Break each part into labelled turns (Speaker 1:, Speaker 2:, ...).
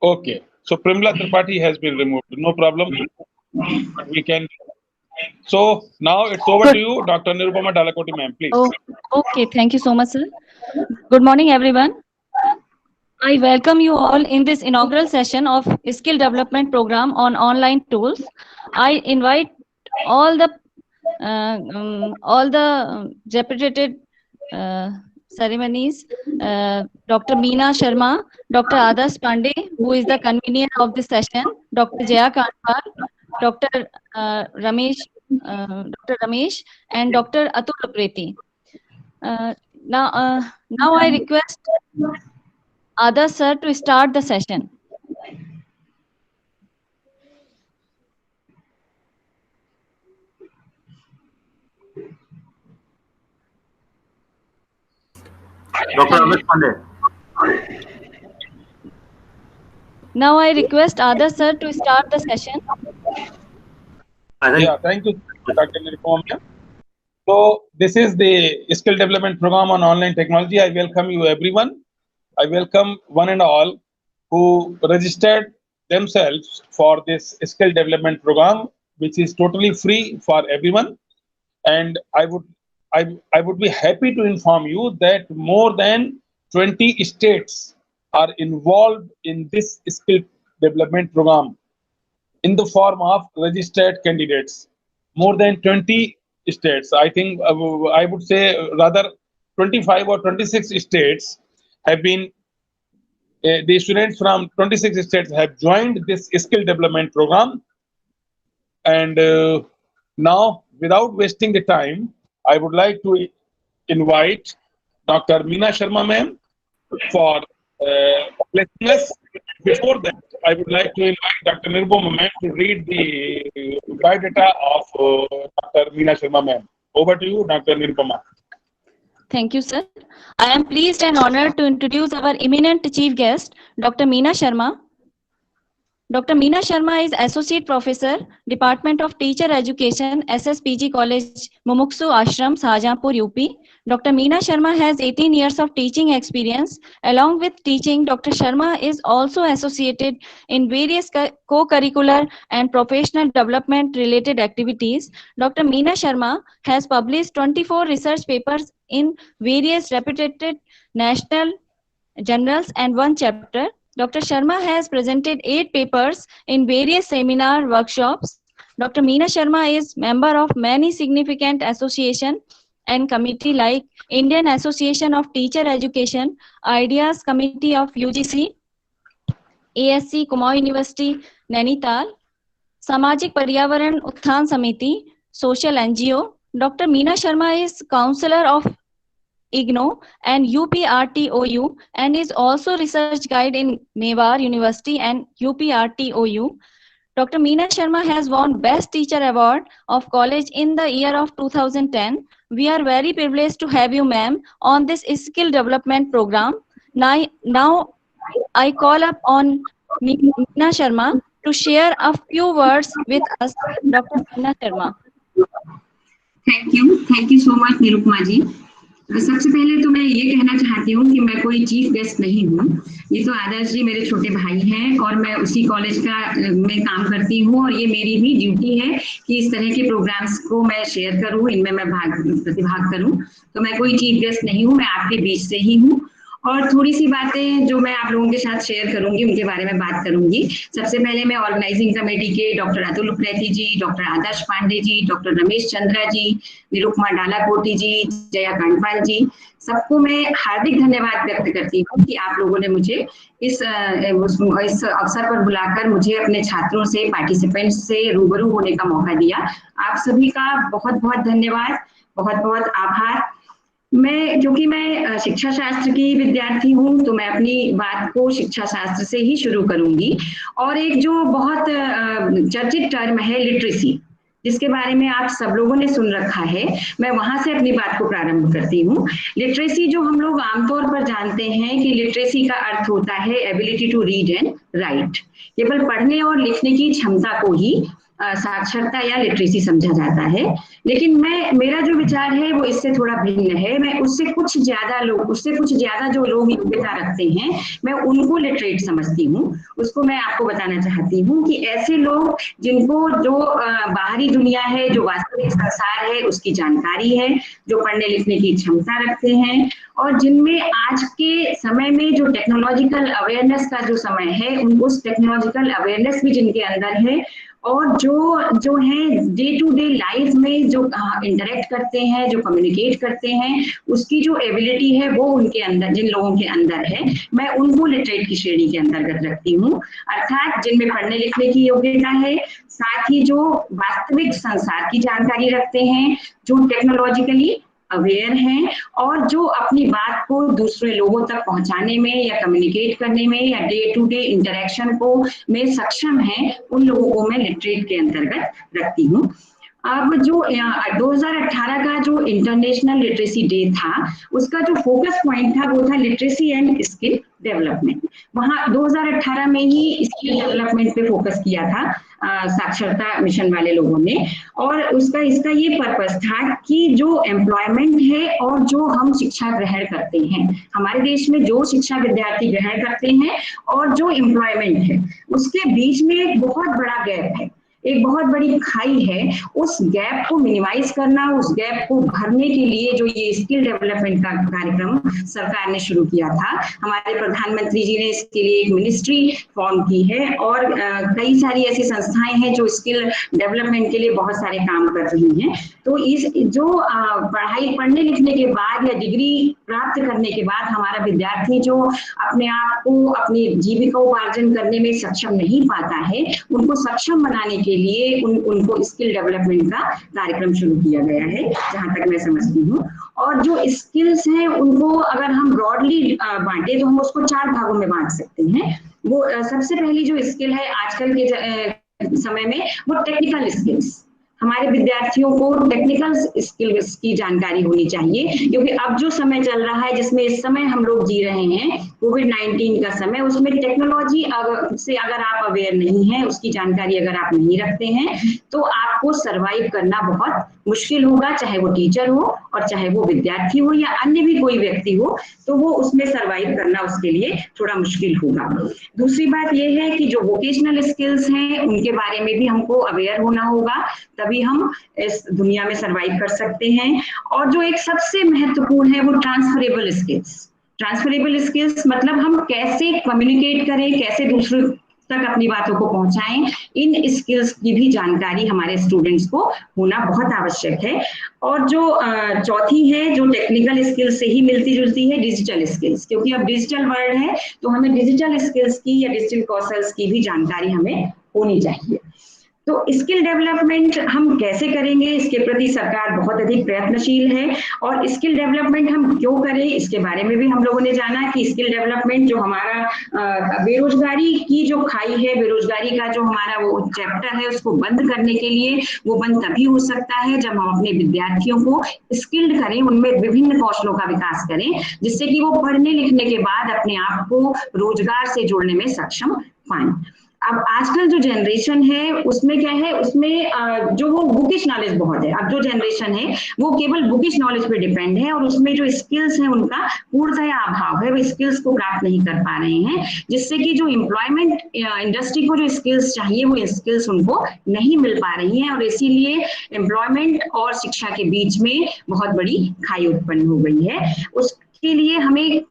Speaker 1: Okay. So Primla Tripathi has been removed. No problem. We can. So now it's over to
Speaker 2: Good.
Speaker 1: you, Dr. Nirupama Dalakoti, ma'am, please.
Speaker 2: Oh, okay. Thank you so much, sir. Good morning, everyone. I welcome you all in this inaugural session of Skill Development Program on online tools. I invite all the reputed uh, ceremonies, Dr. Meena Sharma, Dr. Adarsh Pandey, who is the convener of this session, Dr. Jaya Kanwar, Dr. Dr. Ramesh, and Dr. Atul Upreti. Uh, now I request Adarsh sir to start the session.
Speaker 3: Dr.
Speaker 2: Hello.
Speaker 3: Amit Pandey.
Speaker 2: Now I request Adarsh sir to start the session.
Speaker 3: I think
Speaker 1: Yeah, thank you, Dr. Nirupama, ma'am. So this is the skill development program on online technology. I welcome you, everyone. I welcome one and all who registered themselves for this skill development program, which is totally free for everyone. And I would be happy to inform you that more than 20 states are involved in this skill development program in the form of registered candidates. More than 20 states, I think, I would say rather 25 or 26 states have been, the students from 26 states have joined this skill development program. And now, without wasting the time, I would like to invite Dr. Meena Sharma ma'am for blessing us. Before that, I would like to invite Dr. Nirupama ma'am to read the biodata of Dr. Meena Sharma ma'am. Over to you, Dr. Nirupama.
Speaker 2: Thank you, sir. I am pleased and honored to introduce our eminent chief guest, Dr. Meena Sharma. Dr. Meena Sharma is Associate Professor, Department of Teacher Education, SSPG College, Mumuksu Ashram, Shahjahanpur, UP. Dr. Meena Sharma has 18 years of teaching experience. Along with teaching, Dr. Sharma is also associated in various co-curricular and professional development related activities. Dr. Meena Sharma has published 24 research papers in various reputed national journals and one chapter. Dr. Sharma has presented 8 papers in various seminar workshops. Dr. Meena Sharma is member of many significant association and committee like Indian Association of Teacher Education, Ideas Committee of UGC, ASC Kumaon University, Nainital, Samajik Paryavaran Utthan Samiti, Social NGO. Dr. Meena Sharma is counselor of IGNO and UPRTOU and is also research guide in Mewar University and UPRTOU. Dr. Meena Sharma has won Best Teacher Award of College in the year of 2010. We are very privileged to have you, ma'am, on this skill development program. Now I call up on Meena Sharma to share a few words with us. Dr. Meena Sharma.
Speaker 4: Thank you so much Nirupama ji. सबसे पहले तो मैं ये कहना चाहती हूँ कि मैं कोई चीफ गेस्ट नहीं हूँ। ये तो आदर्श जी मेरे छोटे भाई हैं और मैं उसी कॉलेज का में काम करती हूँ और ये मेरी भी ड्यूटी है कि इस तरह के प्रोग्राम्स को मैं शेयर करूँ, इनमें मैं प्रतिभाग करूँ। तो मैं कोई चीफ गेस्ट नहीं हूँ, मैं आपके बीच से ही हूँ और थोड़ी सी बातें जो मैं आप लोगों के साथ शेयर करूंगी उनके बारे में बात करूंगी। सबसे पहले मैं ऑर्गेनाइजिंग कमेटी के डॉक्टर अतुल उप्रेती जी, डॉक्टर आदर्श पांडे जी, डॉक्टर रमेश चंद्रा जी, निरुपमा डालाकोटी जी, जया कांडपाल जी, सबको मैं हार्दिक धन्यवाद व्यक्त करती हूँ कि आप लोगों ने मुझे इस अवसर पर बुलाकर मुझे अपने छात्रों से, पार्टिसिपेंट्स से रूबरू होने का मौका दिया। आप सभी का बहुत बहुत धन्यवाद, बहुत बहुत आभार। क्योंकि मैं शिक्षा शास्त्र की विद्यार्थी हूँ तो मैं अपनी बात को शिक्षा शास्त्र से ही शुरू करूंगी और एक जो बहुत चर्चित टर्म है लिटरेसी, जिसके बारे में आप सब लोगों ने सुन रखा है, मैं वहां से अपनी बात को प्रारंभ करती हूँ। लिटरेसी जो हम लोग आमतौर पर जानते हैं कि लिटरेसी का अर्थ होता है ability to read and write, केवल पढ़ने और लिखने की क्षमता को ही साक्षरता या लिटरेसी समझा जाता है, लेकिन मेरा जो विचार है वो इससे थोड़ा भिन्न है। मैं उससे कुछ ज्यादा जो लोग योग्यता रखते हैं, मैं उनको लिटरेट समझती हूँ। उसको मैं आपको बताना चाहती हूँ कि ऐसे लोग जिनको जो बाहरी दुनिया है, जो वास्तविक संसार है उसकी जानकारी है, जो पढ़ने लिखने की क्षमता रखते हैं, और जिनमें आज के समय में जो टेक्नोलॉजिकल अवेयरनेस का जो समय है, उस टेक्नोलॉजिकल अवेयरनेस भी जिनके अंदर है, और जो है डे टू डे लाइफ में जो इंटरेक्ट करते हैं, जो कम्युनिकेट करते हैं, उसकी जो एबिलिटी है वो उनके अंदर, जिन लोगों के अंदर है, मैं उनको लिटरेट की श्रेणी के अंतर्गत रखती हूँ। अर्थात जिनमें पढ़ने लिखने की योग्यता है, साथ ही जो वास्तविक संसार की जानकारी रखते हैं, जो टेक्नोलॉजिकली अवेयर हैं, और जो अपनी बात को दूसरे लोगों तक पहुंचाने में या कम्युनिकेट करने में या डे टू डे इंटरेक्शन को में सक्षम हैं, उन लोगों को मैं लिटरेट के अंतर्गत रखती हूँ। अब जो 2018 का जो इंटरनेशनल लिटरेसी डे था, उसका जो फोकस पॉइंट था वो था लिटरेसी एंड स्किल डेवलपमेंट। वहाँ 2018 में ही स्किल डेवलपमेंट पे फोकस किया था साक्षरता मिशन वाले लोगों ने, और इसका ये पर्पस था कि जो एम्प्लॉयमेंट है और जो हम शिक्षा ग्रहण करते हैं, हमारे देश में जो शिक्षा विद्यार्थी ग्रहण करते हैं और जो एम्प्लॉयमेंट है, उसके बीच में एक बहुत बड़ा गैप है, एक बहुत बड़ी खाई है। उस गैप को मिनिमाइज करना, उस गैप को भरने के लिए जो ये स्किल डेवलपमेंट का कार्यक्रम सरकार ने शुरू किया था, हमारे प्रधानमंत्री जी ने इसके लिए एक मिनिस्ट्री फॉर्म की है, और कई सारी ऐसी संस्थाएं हैं जो स्किल डेवलपमेंट के लिए बहुत सारे काम कर रही हैं। तो इस जो पढ़ने लिखने के बाद या डिग्री प्राप्त करने के बाद हमारा विद्यार्थी जो अपने आप को, अपनी जीविकोपार्जन करने में सक्षम नहीं पाता है, उनको सक्षम बनाने के लिए उनको स्किल डेवलपमेंट का कार्यक्रम शुरू किया गया है, जहां तक मैं समझती हूँ। और जो स्किल्स हैं उनको अगर हम ब्रॉडली बांटे तो हम उसको 4 भागों में बांट सकते हैं। वो सबसे पहली जो स्किल है आजकल के समय में, वो टेक्निकल स्किल्स। हमारे विद्यार्थियों को टेक्निकल स्किल्स की जानकारी होनी चाहिए, क्योंकि अब जो समय चल रहा है, जिसमें इस समय हम लोग जी रहे हैं, कोविड-19 का समय, उसमें टेक्नोलॉजी से अगर आप अवेयर नहीं हैं, उसकी जानकारी अगर आप नहीं रखते हैं, तो आपको सरवाइव करना बहुत मुश्किल होगा, चाहे वो टीचर हो और चाहे वो विद्यार्थी हो या अन्य भी कोई व्यक्ति हो, तो वो उसमें सरवाइव करना उसके लिए थोड़ा मुश्किल होगा। दूसरी बात यह है कि जो वोकेशनल स्किल्स हैं, उनके बारे में भी हमको अवेयर होना होगा, तभी हम इस दुनिया में सरवाइव कर सकते हैं। और जो एक सबसे महत्वपूर्ण है, वो ट्रांसफरेबल स्किल्स। ट्रांसफरेबल स्किल्स मतलब हम कैसे कम्युनिकेट करें, कैसे दूसरों तक अपनी बातों को पहुंचाएं, इन स्किल्स की भी जानकारी हमारे स्टूडेंट्स को होना बहुत आवश्यक है। और जो चौथी है, जो टेक्निकल स्किल्स से ही मिलती जुलती है, डिजिटल स्किल्स, क्योंकि अब डिजिटल वर्ल्ड है, तो हमें डिजिटल स्किल्स की या डिजिटल कौशल्स की भी जानकारी हमें होनी चाहिए। तो स्किल डेवलपमेंट हम कैसे करेंगे, इसके प्रति सरकार बहुत अधिक प्रयत्नशील है। और स्किल डेवलपमेंट हम क्यों करें, इसके बारे में भी हम लोगों ने जाना कि स्किल डेवलपमेंट जो हमारा बेरोजगारी की जो खाई है, बेरोजगारी का जो हमारा वो चैप्टर है, उसको बंद करने के लिए, वो बंद तभी हो सकता है जब हम अपने विद्यार्थियों को स्किल्ड करें, उनमें विभिन्न कौशलों का विकास करें, जिससे कि वो पढ़ने लिखने के बाद अपने आप को रोजगार से जोड़ने में सक्षम पाएं। अब आजकल जो जनरेशन है उसमें क्या है, उसमें जो वो बुकिश नॉलेज बहुत है। अब जो जनरेशन है वो केवल बुकिश नॉलेज पे डिपेंड है, और उसमें जो स्किल्स है उनका पूर्णतः अभाव है, वो स्किल्स को प्राप्त नहीं कर पा रहे हैं, जिससे कि जो एम्प्लॉयमेंट इंडस्ट्री को जो स्किल्स चाहिए वो स्किल्स उनको नहीं मिल पा रही हैं, और इसीलिए एम्प्लॉयमेंट और शिक्षा के बीच में बहुत बड़ी खाई उत्पन्न हो गई है। उसके लिए हमें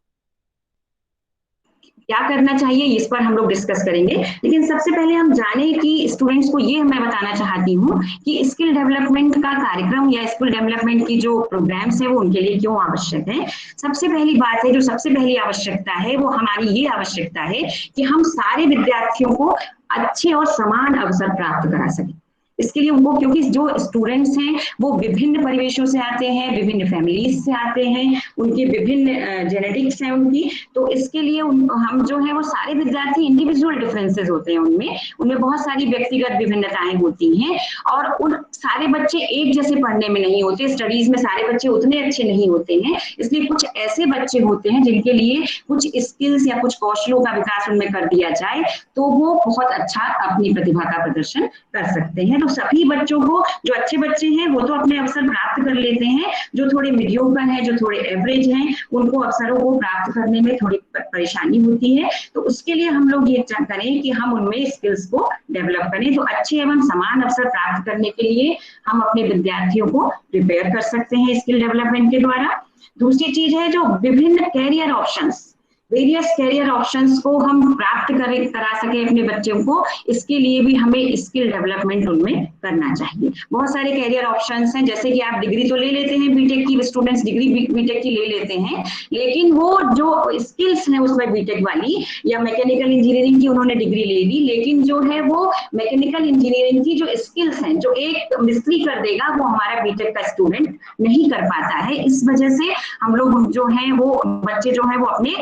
Speaker 4: क्या करना चाहिए, इस पर हम लोग डिस्कस करेंगे। लेकिन सबसे पहले हम जाने कि स्टूडेंट्स को ये मैं बताना चाहती हूँ कि स्किल डेवलपमेंट का कार्यक्रम या स्किल डेवलपमेंट की जो प्रोग्राम्स है वो उनके लिए क्यों आवश्यक है। सबसे पहली बात है, जो सबसे पहली आवश्यकता है, वो हमारी ये आवश्यकता है कि हम सारे विद्यार्थियों को अच्छे और समान अवसर प्राप्त करा सकें। इसके लिए उनको, क्योंकि जो स्टूडेंट्स हैं वो विभिन्न परिवेशों से आते हैं, विभिन्न फैमिलीज से आते हैं, उनके विभिन्न जेनेटिक्स हैं उनकी, तो इसके लिए हम जो है वो सारे विद्यार्थी, इंडिविजुअल डिफरेंसेस होते हैं उनमें बहुत सारी व्यक्तिगत विभिन्नताएं होती हैं, और उन सारे बच्चे एक जैसे पढ़ने में नहीं होते, स्टडीज में सारे बच्चे उतने अच्छे नहीं होते हैं। इसलिए कुछ ऐसे बच्चे होते हैं जिनके लिए कुछ स्किल्स या कुछ कौशलों का विकास उनमें कर दिया जाए तो वो बहुत अच्छा अपनी प्रतिभा का प्रदर्शन कर सकते हैं। तो सभी बच्चों को, जो अच्छे बच्चे हैं वो तो अपने अवसर प्राप्त कर लेते हैं, जो थोड़े मीडियोकर हैं, जो थोड़े एवरेज हैं, उनको अवसरों को प्राप्त करने में थोड़ी परेशानी होती है। तो उसके लिए हम लोग ये करें कि हम उनमें स्किल्स को डेवलप करें। तो अच्छे एवं समान अवसर प्राप्त करने के लिए हम अपने विद्यार्थियों को प्रिपेयर कर सकते हैं स्किल डेवलपमेंट के द्वारा। दूसरी चीज है जो विभिन्न career options, various career options को हम प्राप्त करा सके अपने बच्चों को, इसके लिए भी हमें स्किल डेवलपमेंट उनमें करना चाहिए। बहुत सारे कैरियर ऑप्शंस हैं, जैसे कि आप डिग्री तो ले लेते हैं, बीटेक की स्टूडेंट्स डिग्री बीटेक की ले लेते हैं, लेकिन वो जो स्किल्स हैं उसमें बीटेक वाली या मैकेनिकल इंजीनियरिंग की उन्होंने डिग्री ले ली, लेकिन जो है वो मैकेनिकल इंजीनियरिंग की जो स्किल्स हैं, जो एक मिस्त्री कर देगा वो हमारा बीटेक का स्टूडेंट नहीं कर पाता है। इस वजह से हम लोग जो है वो बच्चे जो है वो अपने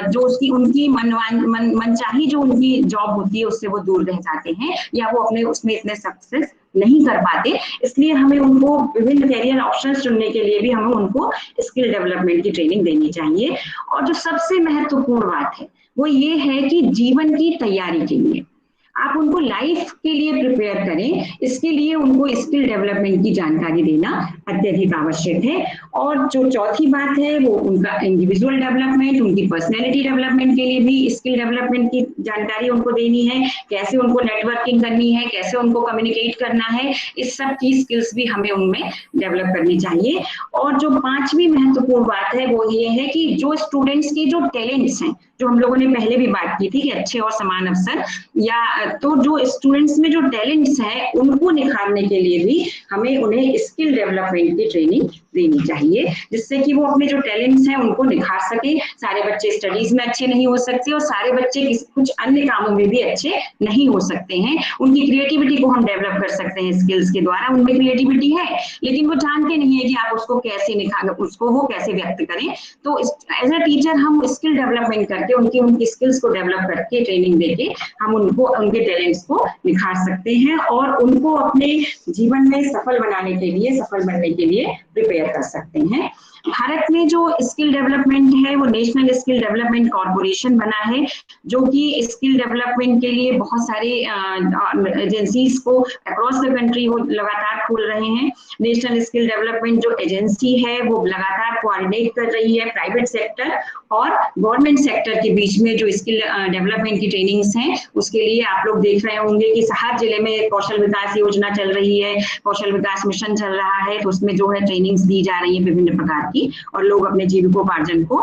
Speaker 4: जो उसकी उनकी मनचाही जो उनकी जॉब होती है उससे वो दूर रह जाते हैं, या वो अपने उसमें इतने सक्सेस नहीं कर पाते। इसलिए हमें उनको विभिन्न कैरियर ऑप्शंस चुनने के लिए भी हमें उनको स्किल डेवलपमेंट की ट्रेनिंग देनी चाहिए। और जो सबसे महत्वपूर्ण बात है वो ये है कि जीवन की तैयारी के लिए आप उनको लाइफ के लिए प्रिपेयर करें, इसके लिए उनको स्किल डेवलपमेंट की जानकारी देना अत्यधिक आवश्यक है। और जो चौथी बात है वो उनका इंडिविजुअल डेवलपमेंट, उनकी पर्सनैलिटी डेवलपमेंट के लिए भी स्किल डेवलपमेंट की जानकारी उनको देनी है, कैसे उनको नेटवर्किंग करनी है, कैसे उनको कम्युनिकेट करना है, इस सब की स्किल्स भी हमें उनमें डेवलप करनी चाहिए। और जो पांचवी महत्वपूर्ण बात है वो ये है कि जो स्टूडेंट्स की जो टैलेंट्स हैं, जो हम लोगों ने पहले भी बात की थी कि अच्छे और समान अवसर, या तो जो स्टूडेंट्स में जो टैलेंट्स हैं उनको निखारने के लिए भी हमें उन्हें स्किल डेवलपमेंट की ट्रेनिंग देनी चाहिए, जिससे कि वो अपने जो टैलेंट्स हैं उनको निखार सके। सारे बच्चे स्टडीज में अच्छे नहीं हो सकते और सारे बच्चे कुछ अन्य कामों में भी अच्छे नहीं हो सकते हैं। उनकी क्रिएटिविटी को हम डेवलप कर सकते हैं स्किल्स के द्वारा। उनमें क्रिएटिविटी है लेकिन वो जानते नहीं है कि आप उसको कैसे निखार, उसको वो कैसे व्यक्त करें। तो एज अ टीचर हम स्किल डेवलपमेंट करके उनकी स्किल्स को डेवलप करके ट्रेनिंग देके हम उनको उनके टैलेंट्स को निखार सकते हैं और उनको अपने जीवन में सफल बनाने के लिए, सफल बनने के लिए प्रिपेयर कर सकते हैं। भारत में जो स्किल डेवलपमेंट है वो नेशनल स्किल डेवलपमेंट कॉर्पोरेशन बना है, जो कि स्किल डेवलपमेंट के लिए बहुत सारे एजेंसीज को अक्रॉस द कंट्री वो लगातार खोल रहे हैं। नेशनल स्किल डेवलपमेंट जो एजेंसी है वो लगातार कोऑर्डिनेट कर रही है प्राइवेट सेक्टर और गवर्नमेंट सेक्टर के बीच में जो स्किल डेवलपमेंट की ट्रेनिंग्स हैं। उसके लिए आप लोग देख रहे होंगे कि हर जिले में कौशल विकास योजना चल रही है, कौशल विकास मिशन चल रहा है, तो उसमें जो है ट्रेनिंग्स दी जा रही है विभिन्न प्रकार की, और लोग अपने जीविकोपार्जन को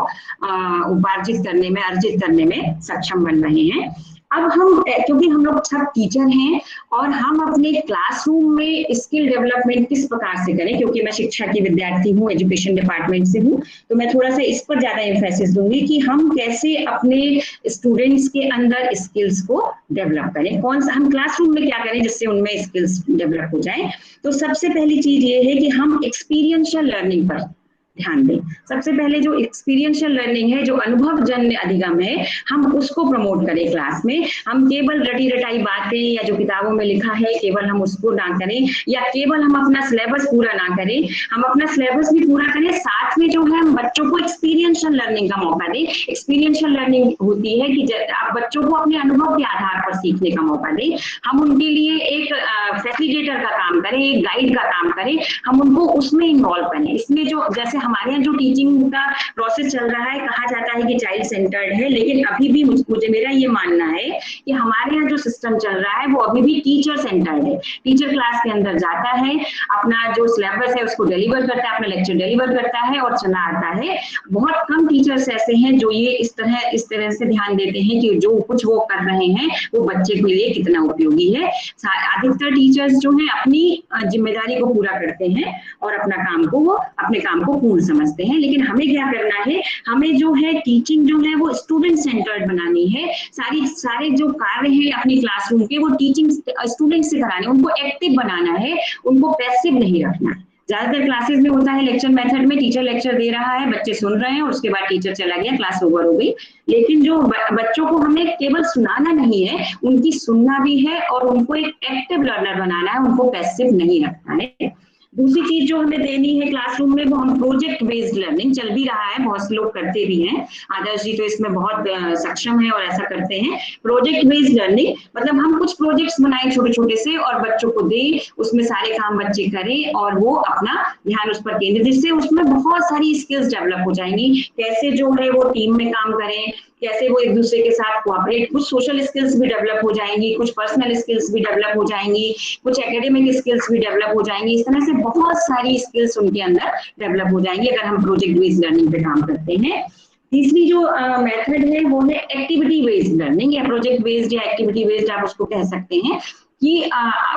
Speaker 4: उपार्जित करने में, अर्जित करने में सक्षम बन रहे हैं। अब हम, क्योंकि हम लोग सब टीचर हैं और हम अपने क्लासरूम में स्किल डेवलपमेंट किस प्रकार से करें, क्योंकि मैं शिक्षा की विद्यार्थी हूँ, एजुकेशन डिपार्टमेंट से हूँ, तो मैं थोड़ा सा इस पर ज्यादा एम्फेसिस दूंगी कि हम कैसे अपने स्टूडेंट्स के अंदर स्किल्स को डेवलप करें, कौन सा हम क्लासरूम में क्या करें जिससे उनमें स्किल्स डेवलप हो जाए। तो सबसे पहली चीज ये है कि हम एक्सपीरियंशियल लर्निंग पर ध्यान दें। सबसे पहले जो एक्सपीरियंशियल लर्निंग है, जो अनुभवजन्य अधिगम है, हम उसको प्रमोट करें क्लास में। हम केवल रटी रटाई बातें या जो किताबों में लिखा है केवल हम उसको ना करें, या केवल हम अपना सिलेबस पूरा ना करें। हम अपना सिलेबस भी पूरा करें, साथ में जो है हम बच्चों को एक्सपीरियंशियल लर्निंग का मौका दें। एक्सपीरियंशियल लर्निंग होती है कि आप बच्चों को अपने अनुभव के आधार पर सीखने का मौका दें। हम उनके लिए एक फैसिलिटेटर का काम करें, एक गाइड का काम करें, हम उनको उसमें इन्वॉल्व करें। इसमें जो जैसे हमारे यहाँ जो टीचिंग का प्रोसेस चल रहा है, कहा जाता है कि चाइल्ड सेंटर्ड है, लेकिन अभी भी मुझे मेरा ये मानना है कि हमारे यहाँ जो सिस्टम चल रहा है वो अभी भी टीचर सेंटर्ड है। टीचर क्लास के अंदर जाता है, अपना जो सिलेबस है उसको डिलीवर करता है, अपना लेक्चर डिलीवर करता है और चला आता है। बहुत कम टीचर्स ऐसे हैं जो ये इस तरह से ध्यान देते हैं कि जो कुछ वो कर रहे हैं वो बच्चे के लिए कितना उपयोगी है। अधिकतर टीचर्स जो है अपनी जिम्मेदारी को पूरा करते हैं और अपने काम को पूर्ण समझते हैं। लेकिन हमें क्या करना है, हमें जो है टीचिंग जो है वो स्टूडेंट सेंटर्ड बनानी है। सारे जो कार्य हैं अपनी क्लासरूम के वो टीचिंग स्टूडेंट से कराने, उनको एक्टिव बनाना है, उनको पैसिव नहीं रखना है। ज्यादातर क्लासेस में होता है लेक्चर मेथड में, टीचर लेक्चर दे रहा है, बच्चे सुन रहे हैं और उसके बाद टीचर चला गया, क्लास ओवर हो गई। लेकिन जो बच्चों को हमें केवल सुनाना नहीं है, उनकी सुनना भी है और उनको एक एक्टिव लर्नर बनाना है, उनको पैसिव नहीं रखना है। दूसरी चीज जो हमें देनी है क्लासरूम में वो हम प्रोजेक्ट बेस्ड लर्निंग, चल भी रहा है, बहुत से लोग करते भी हैं, आदर्श जी तो इसमें बहुत सक्षम है और ऐसा करते हैं। प्रोजेक्ट बेस्ड लर्निंग मतलब हम कुछ प्रोजेक्ट्स बनाए छोटे छोटे से और बच्चों को दें, उसमें सारे काम बच्चे करें और वो अपना ध्यान उस पर केंद्रित, जिससे उसमें बहुत सारी स्किल्स डेवलप हो जाएंगी। कैसे जो है वो टीम में काम करें, कैसे वो एक दूसरे के साथ कोऑपरेट, कुछ सोशल स्किल्स भी डेवलप हो जाएंगी, कुछ पर्सनल स्किल्स भी डेवलप हो जाएंगी, कुछ एकेडमिक स्किल्स भी डेवलप हो जाएंगी। इस तरह से बहुत सारी स्किल्स उनके अंदर डेवलप हो जाएंगी अगर हम प्रोजेक्ट बेस्ड लर्निंग पे काम करते हैं। तीसरी जो मेथड है वो है एक्टिविटी बेस्ड लर्निंग या प्रोजेक्ट बेस्ड या एक्टिविटी बेस्ड आप उसको कह सकते हैं, कि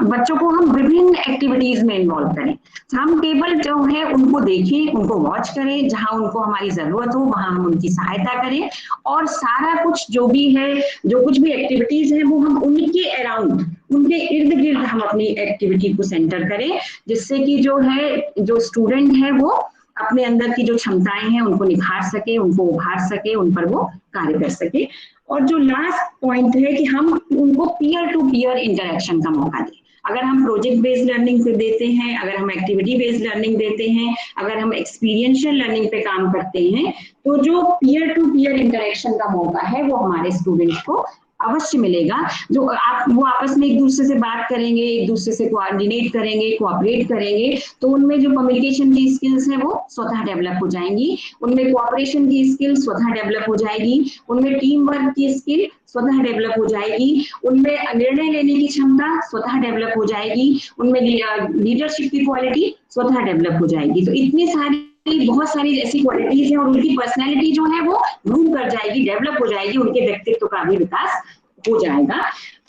Speaker 4: बच्चों को हम विभिन्न एक्टिविटीज में इन्वॉल्व करें। हम केवल जो है उनको देखें, उनको वॉच करें, जहां उनको हमारी जरूरत हो वहां हम उनकी सहायता करें, और सारा कुछ जो भी है, जो कुछ भी एक्टिविटीज है वो हम उनके अराउंड, उनके इर्द गिर्द हम अपनी एक्टिविटी को सेंटर करें, जिससे कि जो है जो स्टूडेंट है वो अपने अंदर की जो क्षमताएं हैं उनको निखार सके, उनको उभार सके, उन पर वो कार्य कर सके। और जो लास्ट पॉइंट है कि हम उनको पीयर टू पीयर इंटरेक्शन का मौका दें। अगर हम प्रोजेक्ट बेस्ड लर्निंग पे देते हैं, अगर हम एक्टिविटी बेस्ड लर्निंग देते हैं, अगर हम एक्सपीरियंशियल लर्निंग पे काम करते हैं, तो जो पीयर टू पीयर इंटरेक्शन का मौका है वो हमारे स्टूडेंट्स को अवश्य मिलेगा। जो वो आपस में एक दूसरे से बात करेंगे, एक दूसरे से कोऑर्डिनेट करेंगे, कोऑपरेट करेंगे, तो उनमें जो कम्युनिकेशन की स्किल्स है वो स्वतः डेवलप हो जाएंगी, उनमें कोऑपरेशन की स्किल स्वतः डेवलप हो जाएगी, उनमें टीम वर्क की स्किल स्वतः डेवलप हो जाएगी, उनमें निर्णय लेने की क्षमता स्वतः डेवलप हो जाएगी, उनमें लीडरशिप की क्वालिटी स्वतः डेवलप हो जाएगी। तो इतनी सारी बहुत सारी ऐसी क्वालिटीज हैं और उनकी पर्सनैलिटी जो है वो ग्रूम कर जाएगी, डेवलप हो जाएगी, उनके व्यक्तित्व का भी विकास हो जाएगा।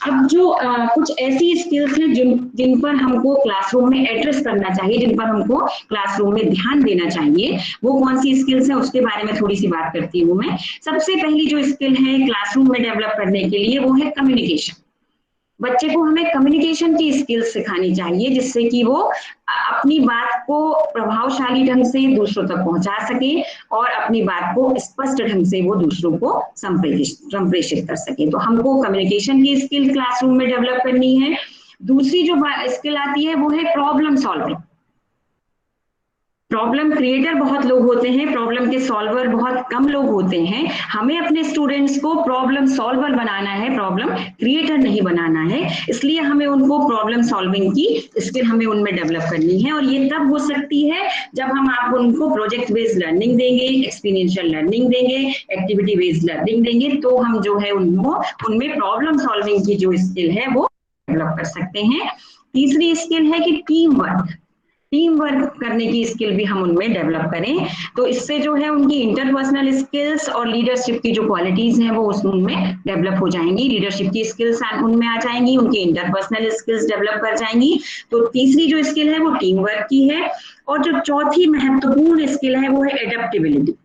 Speaker 4: अब जो कुछ ऐसी स्किल्स हैं जिन पर हमको क्लासरूम में एड्रेस करना चाहिए, जिन पर हमको क्लासरूम में ध्यान देना चाहिए, वो कौन सी स्किल्स है उसके बारे में थोड़ी सी बात करती हूँ मैं। सबसे पहली जो स्किल है क्लासरूम में डेवलप करने के लिए वो है कम्युनिकेशन। बच्चे को हमें कम्युनिकेशन की स्किल्स सिखानी चाहिए, जिससे कि वो अपनी बात को प्रभावशाली ढंग से दूसरों तक पहुंचा सके और अपनी बात को स्पष्ट ढंग से वो दूसरों को संप्रेषित कर सके। तो हमको कम्युनिकेशन की स्किल क्लासरूम में डेवलप करनी है। दूसरी जो स्किल आती है वो है प्रॉब्लम सॉल्विंग। प्रॉब्लम क्रिएटर बहुत लोग होते हैं, प्रॉब्लम के सॉल्वर बहुत कम लोग होते हैं। हमें अपने स्टूडेंट्स को प्रॉब्लम सॉल्वर बनाना है, प्रॉब्लम क्रिएटर नहीं बनाना है। इसलिए हमें उनको प्रॉब्लम सॉल्विंग की स्किल हमें उनमें डेवलप करनी है, और ये तब हो सकती है जब हम आप उनको प्रोजेक्ट बेस्ड लर्निंग देंगे, एक्सपीरियंशियल लर्निंग देंगे, एक्टिविटी बेस्ड लर्निंग देंगे, तो हम जो है उनमें प्रॉब्लम सॉल्विंग की जो स्किल है वो डेवलप कर सकते हैं। तीसरी स्किल है कि टीम वर्क करने की स्किल भी हम उनमें डेवलप करें, तो इससे जो है उनकी इंटरपर्सनल स्किल्स और लीडरशिप की जो क्वालिटीज हैं वो उनमें डेवलप हो जाएंगी। लीडरशिप की स्किल्स उनमें आ जाएंगी, उनकी इंटरपर्सनल स्किल्स डेवलप कर जाएंगी। तो तीसरी जो स्किल है वो टीम वर्क की है। और जो चौथी महत्वपूर्ण स्किल है वो है एडेप्टेबिलिटी।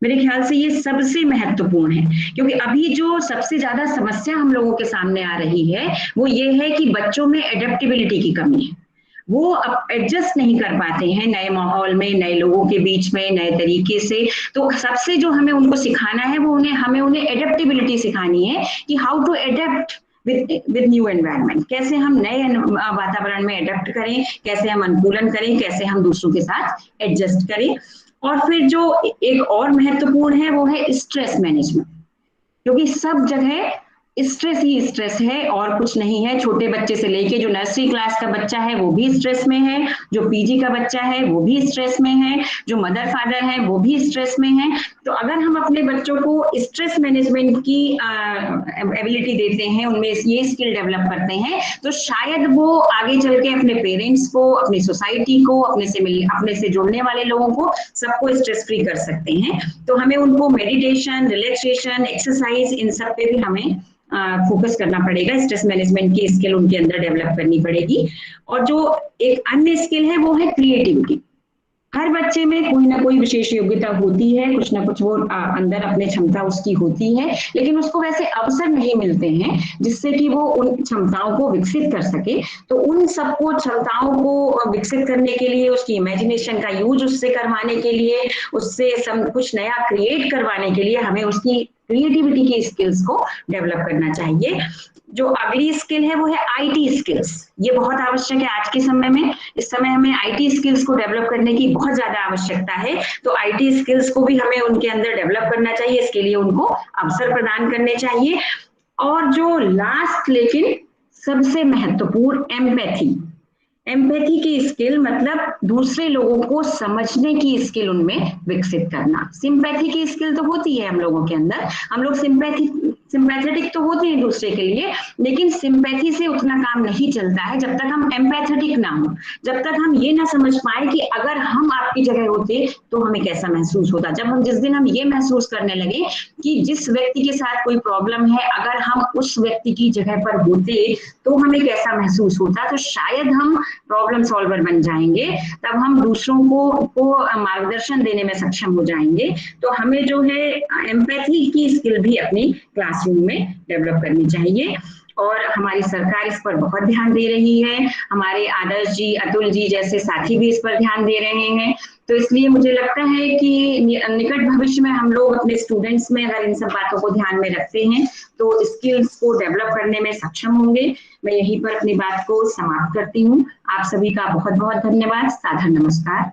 Speaker 4: मेरे ख्याल से ये सबसे महत्वपूर्ण है, क्योंकि अभी जो सबसे ज्यादा समस्या हम लोगों के सामने आ रही है वो ये है कि बच्चों में एडेप्टेबिलिटी की कमी है। वो अब एडजस्ट नहीं कर पाते हैं नए माहौल में, नए लोगों के बीच में, नए तरीके से। तो सबसे जो हमें उनको सिखाना है वो हमें उन्हें एडेप्टेबिलिटी सिखानी है कि how to adapt with new environment. कैसे हम नए वातावरण में एडेप्ट करें, कैसे हम अनुकूलन करें, कैसे हम दूसरों के साथ एडजस्ट करें। और फिर जो एक और महत्वपूर्ण है वो है स्ट्रेस मैनेजमेंट, क्योंकि सब जगह स्ट्रेस ही स्ट्रेस है और कुछ नहीं है। छोटे बच्चे से लेके जो नर्सरी क्लास का बच्चा है वो भी स्ट्रेस में है, जो पीजी का बच्चा है वो भी स्ट्रेस में है, जो मदर फादर है वो भी स्ट्रेस में है। तो अगर हम अपने बच्चों को स्ट्रेस मैनेजमेंट की एबिलिटी देते हैं, उनमें ये स्किल डेवलप करते हैं, तो शायद वो आगे चल के अपने पेरेंट्स को, अपनी सोसाइटी को, अपने से जुड़ने वाले लोगों को सबको स्ट्रेस फ्री कर सकते हैं। तो हमें उनको मेडिटेशन, रिलैक्सेशन, एक्सरसाइज, इन सब पे भी हमें फोकस करना पड़ेगा। स्ट्रेस मैनेजमेंट की स्किल उनके अंदर डेवलप करनी पड़ेगी। और जो एक अन्य स्किल है वो है क्रिएटिविटी। हर बच्चे में कोई ना कोई विशेष योग्यता होती है, कुछ ना कुछ वो अंदर अपने क्षमता उसकी होती है, लेकिन उसको वैसे अवसर नहीं मिलते हैं जिससे कि वो उन क्षमताओं को विकसित कर सके। तो उन सबको क्षमताओं को विकसित करने के लिए, उसकी इमेजिनेशन का यूज उससे करवाने के लिए, उससे सब कुछ नया क्रिएट करवाने के लिए हमें उसकी क्रिएटिविटी की स्किल्स को डेवलप करना चाहिए। जो अगली स्किल है वो है आईटी स्किल्स। ये बहुत आवश्यक है आज के समय में। इस समय हमें आईटी स्किल्स को डेवलप करने की बहुत ज्यादा आवश्यकता है, तो आईटी स्किल्स को भी हमें उनके अंदर डेवलप करना चाहिए, इसके लिए उनको अवसर प्रदान करने चाहिए। और जो लास्ट लेकिन सबसे महत्वपूर्ण एम्पैथी की स्किल, मतलब दूसरे लोगों को समझने की स्किल उनमें विकसित करना। सिंपैथी की स्किल तो होती है हम लोगों के अंदर, हम लोग सिंपैथेटिक तो होते हैं दूसरे के लिए, लेकिन सिंपैथी से उतना काम नहीं चलता है जब तक हम एम्पैथेटिक ना हो, जब तक हम ये ना समझ पाए कि अगर हम आपकी जगह होते तो हमें कैसा महसूस होता। जिस दिन हम ये महसूस करने लगे कि जिस व्यक्ति के साथ कोई प्रॉब्लम है, अगर हम उस व्यक्ति की जगह पर होते तो हमें कैसा महसूस होता, तो शायद हम प्रॉब्लम सॉल्वर बन जाएंगे, तब हम दूसरों को मार्गदर्शन देने में सक्षम हो जाएंगे। तो हमें जो है एम्पैथी की स्किल भी अपनी क्लासरूम में डेवलप करनी चाहिए, और हमारी सरकार इस पर बहुत ध्यान दे रही है। हमारे आदर्श जी, अतुल जी जैसे साथी भी इस पर ध्यान दे रहे हैं। तो इसलिए मुझे लगता है कि निकट भविष्य में हम लोग अपने स्टूडेंट्स में अगर इन सब बातों को ध्यान में रखते हैं तो स्किल्स को डेवलप करने में सक्षम होंगे। मैं यहीं पर अपनी बात को समाप्त करती हूँ। आप सभी का बहुत बहुत धन्यवाद। सादर नमस्कार।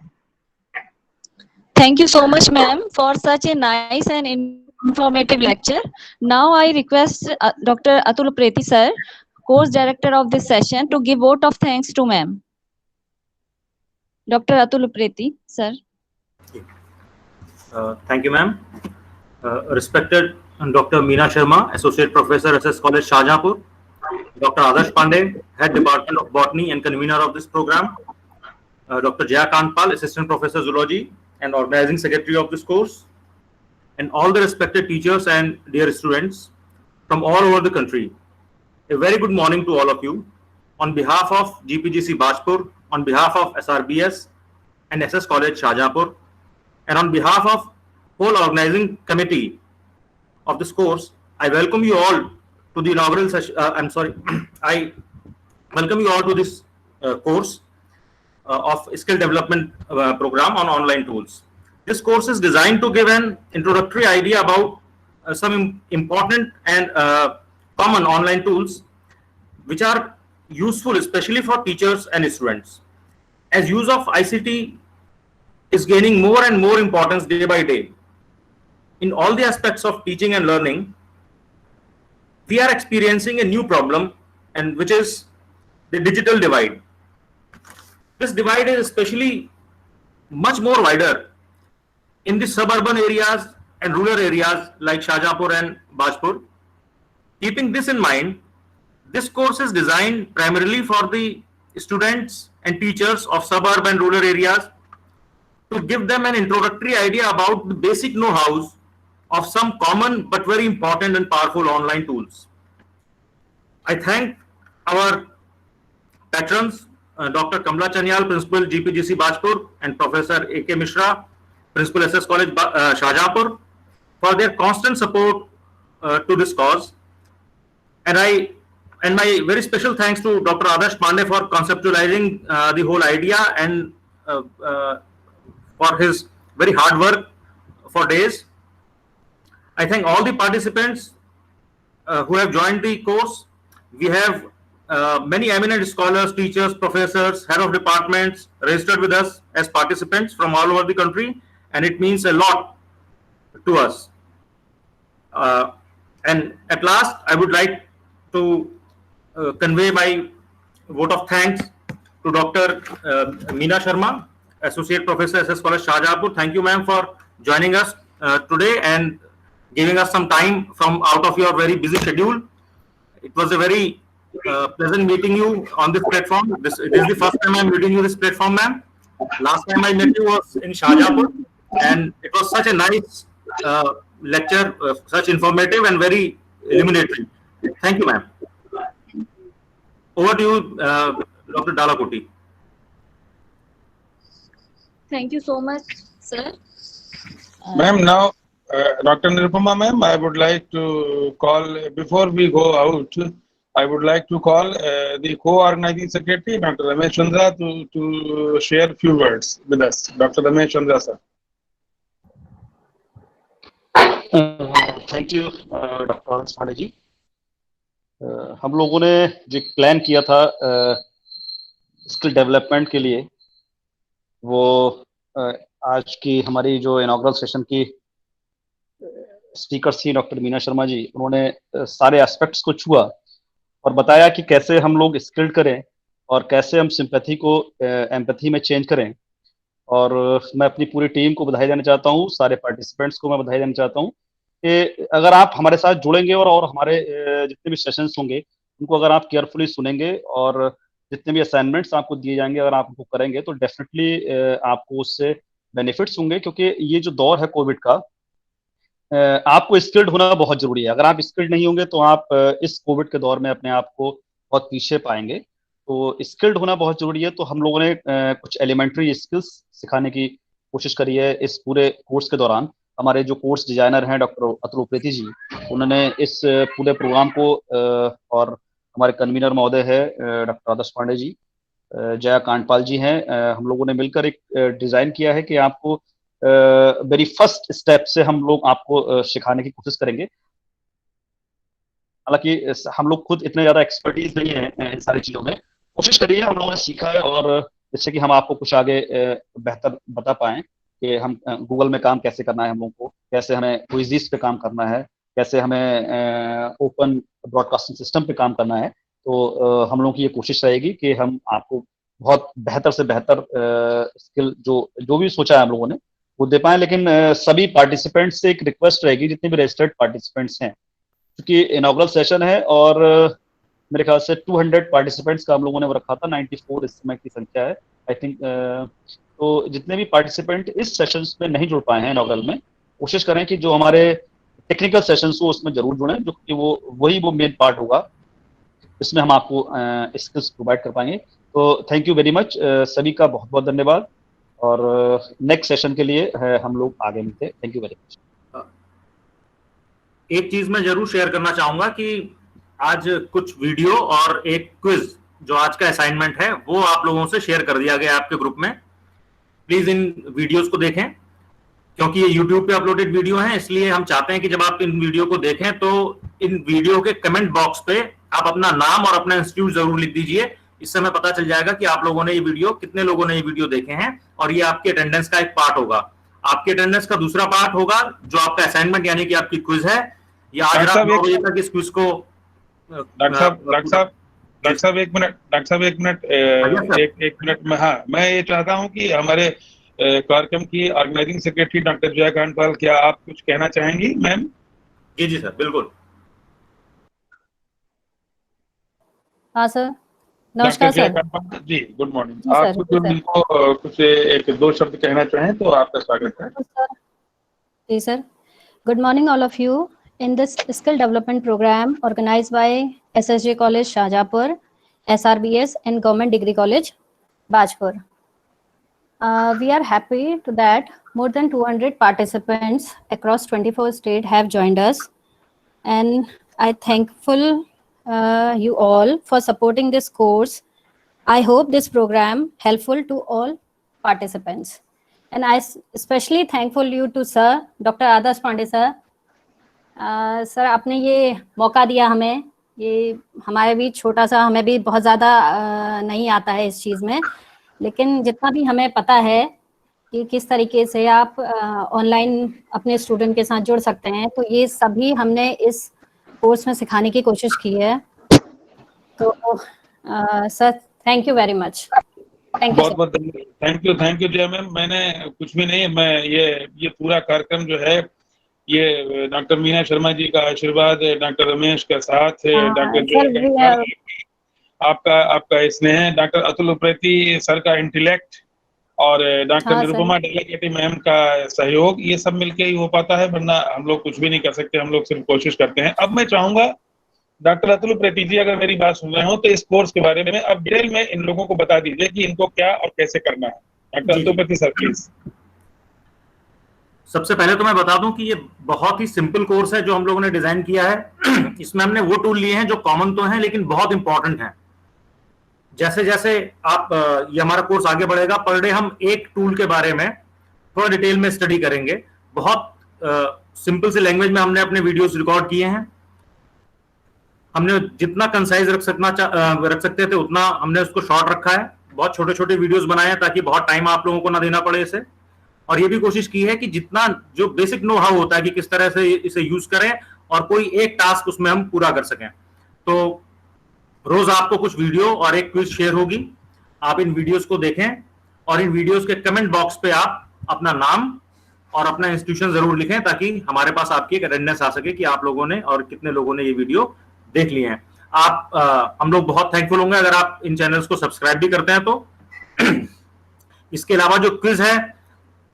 Speaker 2: Thank you so much, ma'am, for such a nice and informative lecture. Now I request Dr. Atul Upreti sir, course director of this session, to give vote of thanks to ma'am. Dr. Atul Upreti sir.
Speaker 3: Thank you, ma'am. Respected Dr. Meena Sharma, Associate Professor, SS College, Shahjahanpur. Dr. Adarsh Pandey, Head Department of Botany and convener of this program. Dr. Jaya Kantpal, Assistant Professor Zoology and Organizing Secretary of this course. And all the respected teachers and dear students from all over the country. A very good morning to all of you. On behalf of GPGC Bajpur, on behalf of SRBS and SS College, Shahjahanpur, and on behalf of whole organizing committee of this course, I welcome you all to the inaugural session. I welcome you all to this course of skill development program on online tools. This course is designed to give an introductory idea about some important and common online tools which are useful especially for teachers and students. As use of ICT is gaining more and more importance day by day in all the aspects of teaching and learning, we are experiencing a new problem, and which is the digital divide. This divide is especially much more wider in the suburban areas and rural areas like Shahjahanpur and Bajpur. Keeping this in mind, this course is designed primarily for the students and teachers of suburban and rural areas to give them an introductory idea about the basic know-hows of some common but very important and powerful online tools. I thank our patrons, Dr. Kamla Chanyal, Principal GPGC Bajpur, and Professor A.K. Mishra, Principal SS College Shahjahanpur, for their constant support to this cause. And my very special thanks to Dr. Adarsh Pandey for conceptualizing the whole idea and for his very hard work for days. I thank all the participants who have joined the course. We have many eminent scholars, teachers, professors, head of departments registered with us as participants from all over the country, and it means a lot to us. And at last, I would like to convey my vote of thanks to Dr. Meena Sharma, Associate Professor, SS College, Shahjahanpur. Thank you, ma'am, for joining us today and giving us some time from out of your very busy schedule. It was a very pleasant meeting you on this platform. This is the first time I'm meeting you this platform, ma'am. Last time I met you was in Shahjahanpur, and it was such a nice lecture, such informative and very illuminatory. Thank you, ma'am. Over to you, Dr. Dalakoti.
Speaker 2: Thank you so much, sir.
Speaker 1: Ma'am, now, Dr. Nirupama, ma'am, I would like to call, before we go out, I would like to call the co-organizing secretary, Dr. Ramesh Chandra, to share a few words with us. Dr. Ramesh Chandra, sir.
Speaker 5: Thank you doctor Adarsh Pandey ji. हम लोगों ने जो plan किया था skill development के लिए, वो आज की हमारी जो इनॉग्रल सेशन की स्पीकर थी डॉक्टर मीना शर्मा जी, उन्होंने सारे एस्पेक्ट्स को छुआ और बताया कि कैसे हम लोग स्किल्ड करें और कैसे हम सिंपैथी को एम्पैथी में चेंज करें। और मैं अपनी पूरी टीम को बधाई देना चाहता हूँ, सारे पार्टिसिपेंट्स को मैं बधाई देना चाहता हूँ कि अगर आप हमारे साथ जुड़ेंगे और हमारे जितने भी सेशंस होंगे उनको अगर आप केयरफुली सुनेंगे और जितने भी असाइनमेंट्स आपको दिए जाएंगे अगर आप उनको करेंगे तो डेफिनेटली आपको उससे बेनिफिट्स होंगे, क्योंकि ये जो दौर है कोविड का, आपको स्किल्ड होना बहुत जरूरी है। अगर आप स्किल्ड नहीं होंगे तो आप इस कोविड के दौर में अपने आप को बहुत पीछे पाएंगे। तो स्किल्ड होना बहुत जरूरी है। तो हम लोगों ने कुछ एलिमेंट्री स्किल्स सिखाने की कोशिश करी है इस पूरे कोर्स के दौरान। हमारे जो कोर्स डिजाइनर हैं डॉक्टर अतुल उप्रेती जी, उन्होंने इस पूरे प्रोग्राम को और हमारे कन्वीनर महोदय है डॉक्टर आदर्श पांडे जी, जया कांडपाल जी हैं, हम लोगों ने मिलकर एक डिजाइन किया है कि आपको वेरी फर्स्ट स्टेप से हम लोग आपको सिखाने की कोशिश करेंगे। हालांकि हम लोग खुद इतने ज्यादा एक्सपर्टीज नहीं है इन सारी चीजों में, कोशिश करिए, हम लोगों ने सीखा है और जिससे कि हम आपको कुछ आगे बेहतर बता पाएं कि हम गूगल में काम कैसे करना है, हम लोग को कैसे हमें क्विज़िस पे काम करना है, कैसे हमें ओपन ब्रॉडकास्टिंग सिस्टम पे काम करना है। तो हम लोगों की ये कोशिश रहेगी कि हम आपको बहुत बेहतर से बेहतर स्किल जो भी सोचा है हम लोगों ने वो दे पाए। लेकिन सभी पार्टिसिपेंट्स से एक रिक्वेस्ट रहेगी, जितने भी रजिस्टर्ड पार्टिसिपेंट्स हैं, क्योंकि इनॉग्रल सेशन है और मेरे ख्याल से 200 पार्टिसिपेंट्स का हम लोगों ने वो रखा था, 94 इस समय की संख्या है आई थिंक। तो जितने भी पार्टिसिपेंट इस सेशंस में नहीं जुड़ पाए हैं इनॉग्रल में, कोशिश करें कि जो हमारे टेक्निकल सेशंस हो उसमें जरूर जुड़ें, जो कि वो मेन पार्ट होगा, इसमें हम आपको स्किल्स प्रोवाइड कर पाएंगे। तो थैंक यू वेरी मच, सभी का बहुत बहुत धन्यवाद और नेक्स्ट सेशन के लिए हम लोग आगे मिलते हैं। Thank you very much.
Speaker 3: एक चीज मैं जरूर शेयर करना चाहूंगा कि आज कुछ वीडियो और एक क्विज जो आज का असाइनमेंट है वो आप लोगों से शेयर कर दिया गया आपके ग्रुप में। प्लीज इन वीडियोस को देखें, क्योंकि ये YouTube पे अपलोडेड वीडियो हैं, इसलिए हम चाहते हैं कि जब आप इन वीडियो को देखें तो इन वीडियो के कमेंट बॉक्स पे आप अपना नाम और अपना इंस्टीट्यूट जरूर लिख दीजिए। इससे हमें पता चल जाएगा कि आप लोगों ने ये वीडियो, कितने लोगों ने ये वीडियो देखे हैं, और ये आपकी अटेंडेंस का एक पार्ट होगा। आपकी अटेंडेंस का दूसरा पार्ट होगा जो आपका असाइनमेंट यानी कि आपकी क्विज है। ये आज रात 9 बजे तक इस क्विज को
Speaker 1: डॉक्टर साहब एक मिनट एक मिनट में, हाँ, मैं ये चाहता हूँ कि हमारे कार्यक्रम की organising secretary doctor Jaya Kandpal, क्या आप कुछ कहना चाहेंगी मैम?
Speaker 3: जी सर, बिल्कुल।
Speaker 6: हाँ सर, नमस्कार सर
Speaker 1: जी, गुड मॉर्निंग। आप कुछ एक दो शब्द कहना चाहें तो आपका स्वागत है।
Speaker 6: जी sir, good morning all of you. In this skill development program organized by SSJ College Shahjahanpur, SRBS and Government Degree College Bajpur, we are happy to that more than 200 participants across 24 states have joined us, and I thankful you all for supporting this course. I hope this program helpful to all participants, and I especially thankful you to sir Dr. Adarsh Pandey sir. Sir आपने ये मौका दिया हमें, ये हमारे भी छोटा सा, हमें भी बहुत ज़्यादा नहीं आता है इस चीज़ में, लेकिन जितना भी हमें पता है कि किस तरीके से आप ऑनलाइन अपने स्टूडेंट के साथ जुड़ सकते हैं, तो ये सभी हमने इस कोर्स में सिखाने की कोशिश की है। तो sir thank you very much.
Speaker 1: बहुत बहुत थैंक यू जय मैम। मैंने कुछ भी नहीं, मैं ये पूरा कार्यक्रम जो है ये डॉक्टर मीना शर्मा जी का आशीर्वाद, डॉक्टर रमेश का साथ है, डॉक्टर आपका स्नेह, डॉक्टर अतुल उप्रेती सर का इंटेलेक्ट और डॉक्टर निरुपमा डेलीगेटी मैम का सहयोग, ये सब मिलके ही हो पाता है, वरना हम लोग कुछ भी नहीं कर सकते, हम लोग सिर्फ कोशिश करते हैं। अब मैं चाहूंगा डॉक्टर अतुल उप्रेती जी, अगर मेरी बात सुन रहे हो तो इस कोर्स के बारे में अब डिटेल में इन लोगों को बता दीजिए कि इनको क्या और कैसे करना है। Doctor Atul Upreti sir please.
Speaker 3: सबसे पहले तो मैं बता दूं कि ये बहुत ही सिंपल कोर्स है जो हम लोगों ने डिजाइन किया है। इसमें हमने वो टूल लिए हैं जो कॉमन तो हैं लेकिन बहुत इंपॉर्टेंट हैं। जैसे जैसे आप ये हमारा कोर्स आगे बढ़ेगा, पर डे हम एक टूल के बारे में थोड़ा डिटेल में स्टडी करेंगे। बहुत सिंपल सी लैंग्वेज में हमने अपने वीडियोस रिकॉर्ड किए हैं। हमने जितना कंसाइज रख सकते थे उतना हमने उसको शॉर्ट रखा है। बहुत छोटे छोटे वीडियोस बनाए हैं ताकि बहुत टाइम आप लोगों को ना देना पड़े इसे। और ये भी कोशिश की है कि जितना जो बेसिक नो हाउ होता है कि किस तरह से इसे यूज करें और कोई एक टास्क उसमें हम पूरा कर सकें। तो रोज आपको कुछ वीडियो और एक क्विज शेयर होगी। आप इन वीडियोस को देखें और इन वीडियोस के कमेंट बॉक्स पे आप अपना नाम और अपना इंस्टीट्यूशन जरूर लिखें ताकि हमारे पास आपकी एक अटेंडेंस आ सके कि आप लोगों ने और कितने लोगों ने ये वीडियो देख लिए हैं। हम लोग बहुत थैंकफुल होंगे अगर आप इन चैनल्स को सब्सक्राइब भी करते हैं तो। इसके अलावा जो क्विज है,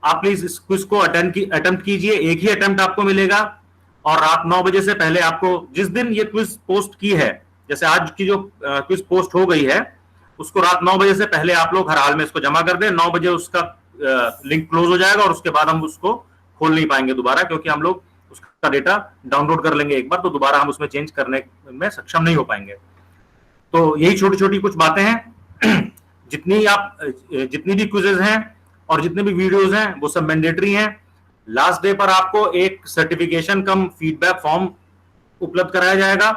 Speaker 3: आप प्लीज इस क्विज को अटेम्प्ट कीजिए। एक ही अटेम्प्ट आपको मिलेगा और रात 9 बजे से पहले आपको, जिस दिन ये क्विज पोस्ट की है, जैसे आज की जो क्विज पोस्ट हो गई है, उसको रात 9 बजे से पहले आप लोग हर हाल में इसको जमा कर दें। 9 बजे उसका लिंक क्लोज हो जाएगा और उसके बाद हम उसको खोल नहीं पाएंगे दोबारा, क्योंकि हम लोग उसका डेटा डाउनलोड कर लेंगे एक बार, तो दोबारा हम उसमें चेंज करने में सक्षम नहीं हो पाएंगे। तो यही छोटी छोटी कुछ बातें हैं। जितनी भी क्विजेज हैं और जितने भी वीडियोज हैं वो सब मैंडेटरी हैं। लास्ट डे पर आपको एक सर्टिफिकेशन कम फीडबैक फॉर्म उपलब्ध कराया जाएगा।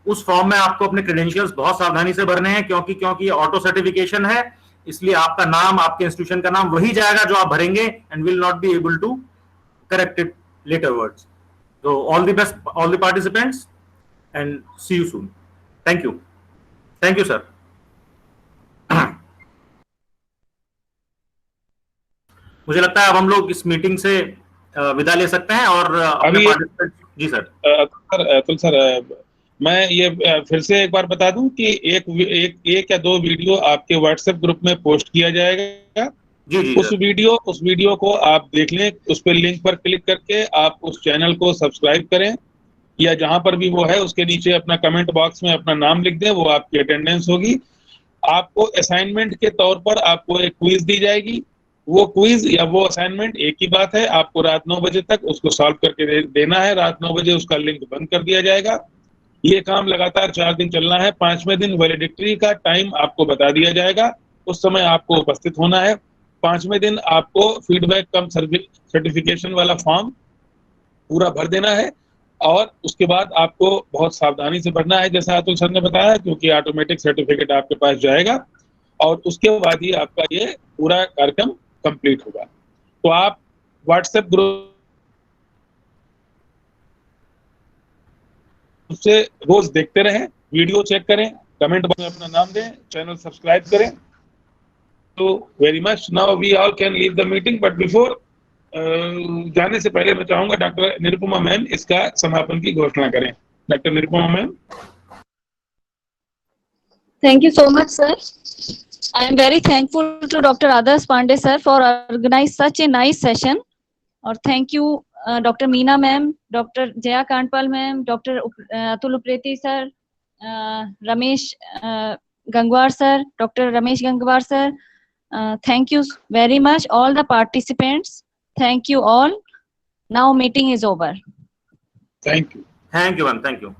Speaker 3: उस फॉर्म में आपको अपने क्रेडेंशियल्स बहुत सावधानी से भरने हैं, क्योंकि ये ऑटो सर्टिफिकेशन है, इसलिए आपका नाम, आपके इंस्टीट्यूशन का नाम वही जाएगा जो आप भरेंगे and will not be able to correct it later words. So all the best, all the participants, and see you soon. Thank you sir. मुझे लगता है अब हम लोग इस मीटिंग से विदा ले सकते हैं और अपने पार्टिसिपेंट। जी सर।
Speaker 1: अतुल सर, मैं ये फिर से एक बार बता दूं कि एक या 2 वीडियो आपके व्हाट्सएप ग्रुप में पोस्ट किया जाएगा।
Speaker 3: जी
Speaker 1: उस वीडियो को आप देख लें, उस पर लिंक पर क्लिक करके आप उस चैनल को सब्सक्राइब करें, या जहां पर भी वो है उसके नीचे अपना कमेंट बॉक्स में अपना नाम लिख दें, वो आपकी अटेंडेंस होगी। आपको असाइनमेंट के तौर पर आपको एक क्विज दी जाएगी। वो क्विज या वो असाइनमेंट एक ही बात है, आपको रात 9 बजे तक उसको सॉल्व करके देना है। रात 9 बजे उसका लिंक बंद कर दिया जाएगा। ये काम लगातार 4 दिन चलना है। 5वें दिन वैलिडिटी का टाइम आपको बता दिया जाएगा, उस समय आपको उपस्थित होना है। 5वें दिन आपको फीडबैक कम सर्टिफिकेशन वाला फॉर्म पूरा भर देना है और उसके बाद आपको बहुत सावधानी से भरना है, जैसा अतुल सर ने बताया, क्योंकि ऑटोमेटिक सर्टिफिकेट आपके पास जाएगा और उसके बाद ही आपका ये पूरा कार्यक्रम कंप्लीट होगा। तो आप व्हाट्सएप ग्रुप से रोज देखते रहें, वीडियो चेक करें, कमेंट बॉक्स में अपना नाम दें, चैनल सब्सक्राइब करें। तो very much, now we all can leave the meeting, but before जाने से पहले मैं चाहूंगा डॉक्टर निरुपमा मैम इसका समापन की घोषणा करें। Doctor Nirupama ma'am.
Speaker 2: Thank you so much, sir. I am very thankful to Dr. Adarsh Pandey, sir, for organizing such a nice session. Or thank you, Dr. Meena ma'am, Dr. Jaya Kandpal ma'am, Dr. Atul Upreti sir, Ramesh Gangwar sir, Dr. Ramesh Gangwar sir. Thank you very much, all the participants. Thank you all. Now meeting is over.
Speaker 1: Thank you.
Speaker 3: Thank you, ma'am. Thank you.